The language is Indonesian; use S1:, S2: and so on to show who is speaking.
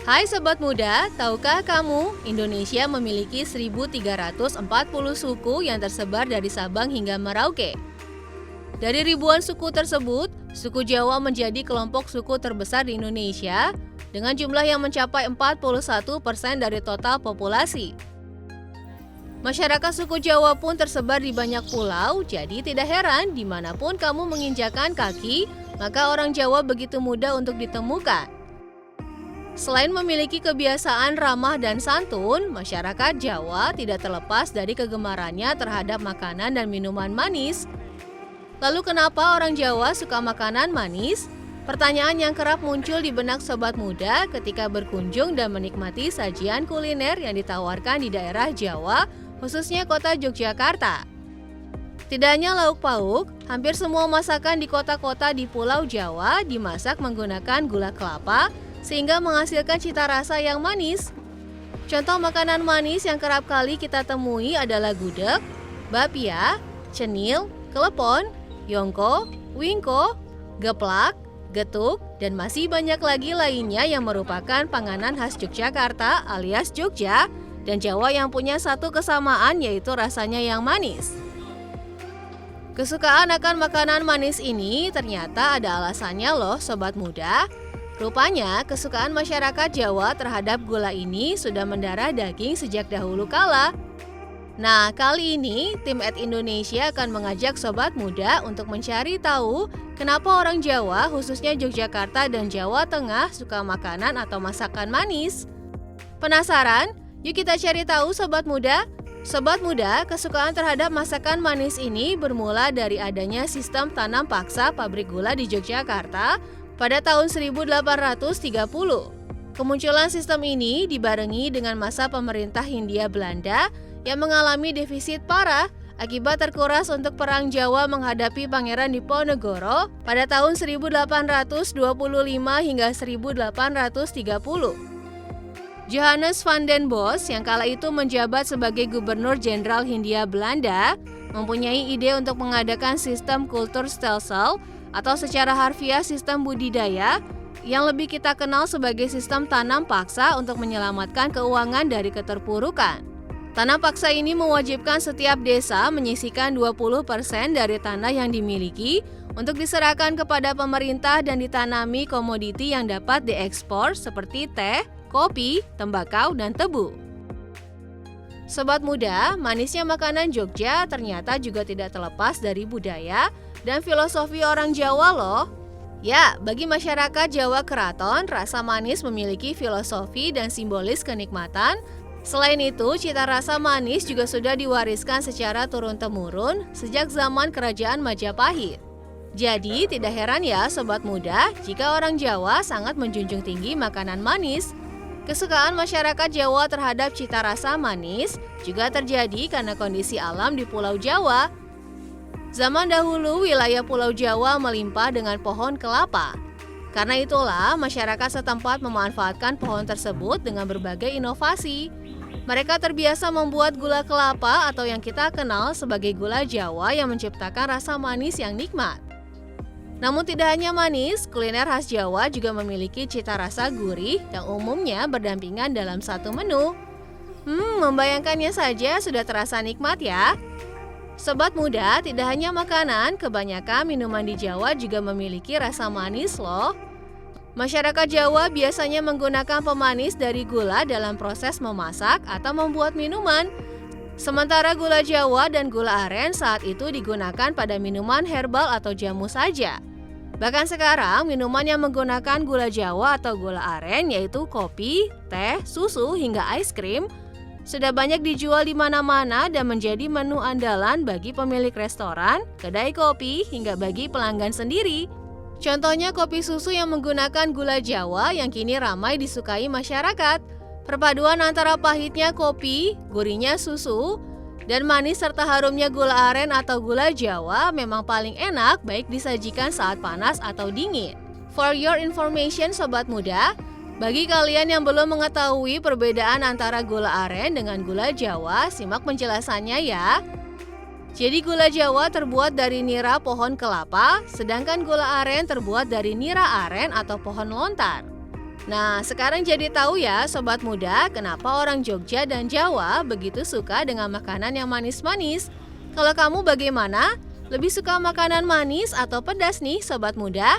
S1: Hai Sobat Muda, tahukah kamu Indonesia memiliki 1.340 suku yang tersebar dari Sabang hingga Merauke. Dari ribuan suku tersebut, suku Jawa menjadi kelompok suku terbesar di Indonesia dengan jumlah yang mencapai 41% dari total populasi. Masyarakat suku Jawa pun tersebar di banyak pulau, jadi tidak heran dimanapun kamu menginjakan kaki, maka orang Jawa begitu mudah untuk ditemukan. Selain memiliki kebiasaan ramah dan santun, masyarakat Jawa tidak terlepas dari kegemarannya terhadap makanan dan minuman manis. Lalu kenapa orang Jawa suka makanan manis? Pertanyaan yang kerap muncul di benak Sobat Muda ketika berkunjung dan menikmati sajian kuliner yang ditawarkan di daerah Jawa, khususnya kota Yogyakarta. Tidak hanya lauk pauk, hampir semua masakan di kota-kota di Pulau Jawa dimasak menggunakan gula kelapa, sehingga menghasilkan cita rasa yang manis. Contoh makanan manis yang kerap kali kita temui adalah gudeg, bapia, cenil, klepon, yongko, wingko, geplak, getuk, dan masih banyak lagi lainnya yang merupakan panganan khas Yogyakarta alias Jogja dan Jawa yang punya satu kesamaan, yaitu rasanya yang manis. Kesukaan akan makanan manis ini ternyata ada alasannya loh Sobat Muda. Rupanya, kesukaan masyarakat Jawa terhadap gula ini sudah mendarah daging sejak dahulu kala. Nah, kali ini tim Indonesia akan mengajak Sobat Muda untuk mencari tahu kenapa orang Jawa, khususnya Yogyakarta dan Jawa Tengah, suka makanan atau masakan manis. Penasaran? Yuk kita cari tahu Sobat Muda. Sobat Muda, kesukaan terhadap masakan manis ini bermula dari adanya sistem tanam paksa pabrik gula di Yogyakarta pada tahun 1830. Kemunculan sistem ini dibarengi dengan masa pemerintah Hindia Belanda yang mengalami defisit parah akibat terkuras untuk Perang Jawa menghadapi Pangeran Diponegoro pada tahun 1825 hingga 1830. Johannes van den Bos yang kala itu menjabat sebagai Gubernur Jenderal Hindia Belanda mempunyai ide untuk mengadakan sistem kulturstelsel atau secara harfiah sistem budidaya yang lebih kita kenal sebagai sistem tanam paksa untuk menyelamatkan keuangan dari keterpurukan. Tanam paksa ini mewajibkan setiap desa menyisihkan 20% dari tanah yang dimiliki untuk diserahkan kepada pemerintah dan ditanami komoditi yang dapat diekspor seperti teh, kopi, tembakau, dan tebu. Sobat Muda, manisnya makanan Jogja ternyata juga tidak terlepas dari budaya dan filosofi orang Jawa loh. Ya, bagi masyarakat Jawa Keraton, rasa manis memiliki filosofi dan simbolis kenikmatan. Selain itu, cita rasa manis juga sudah diwariskan secara turun-temurun sejak zaman Kerajaan Majapahit. Jadi, tidak heran ya Sobat Muda, jika orang Jawa sangat menjunjung tinggi makanan manis. Kesukaan masyarakat Jawa terhadap cita rasa manis juga terjadi karena kondisi alam di Pulau Jawa. Zaman dahulu, wilayah Pulau Jawa melimpah dengan pohon kelapa. Karena itulah, masyarakat setempat memanfaatkan pohon tersebut dengan berbagai inovasi. Mereka terbiasa membuat gula kelapa atau yang kita kenal sebagai gula Jawa yang menciptakan rasa manis yang nikmat. Namun tidak hanya manis, kuliner khas Jawa juga memiliki cita rasa gurih yang umumnya berdampingan dalam satu menu. Membayangkannya saja sudah terasa nikmat ya. Sobat Muda, tidak hanya makanan, kebanyakan minuman di Jawa juga memiliki rasa manis loh. Masyarakat Jawa biasanya menggunakan pemanis dari gula dalam proses memasak atau membuat minuman. Sementara gula Jawa dan gula aren saat itu digunakan pada minuman herbal atau jamu saja. Bahkan sekarang, minuman yang menggunakan gula Jawa atau gula aren yaitu kopi, teh, susu, hingga es krim sudah banyak dijual di mana-mana dan menjadi menu andalan bagi pemilik restoran, kedai kopi, hingga bagi pelanggan sendiri. Contohnya kopi susu yang menggunakan gula Jawa yang kini ramai disukai masyarakat. Perpaduan antara pahitnya kopi, gurihnya susu, dan manis serta harumnya gula aren atau gula Jawa memang paling enak baik disajikan saat panas atau dingin. For your information Sobat Muda, bagi kalian yang belum mengetahui perbedaan antara gula aren dengan gula Jawa, simak penjelasannya ya. Jadi gula Jawa terbuat dari nira pohon kelapa, sedangkan gula aren terbuat dari nira aren atau pohon lontar. Nah, sekarang jadi tahu ya Sobat Muda, kenapa orang Jogja dan Jawa begitu suka dengan makanan yang manis-manis. Kalau kamu bagaimana? Lebih suka makanan manis atau pedas nih Sobat Muda?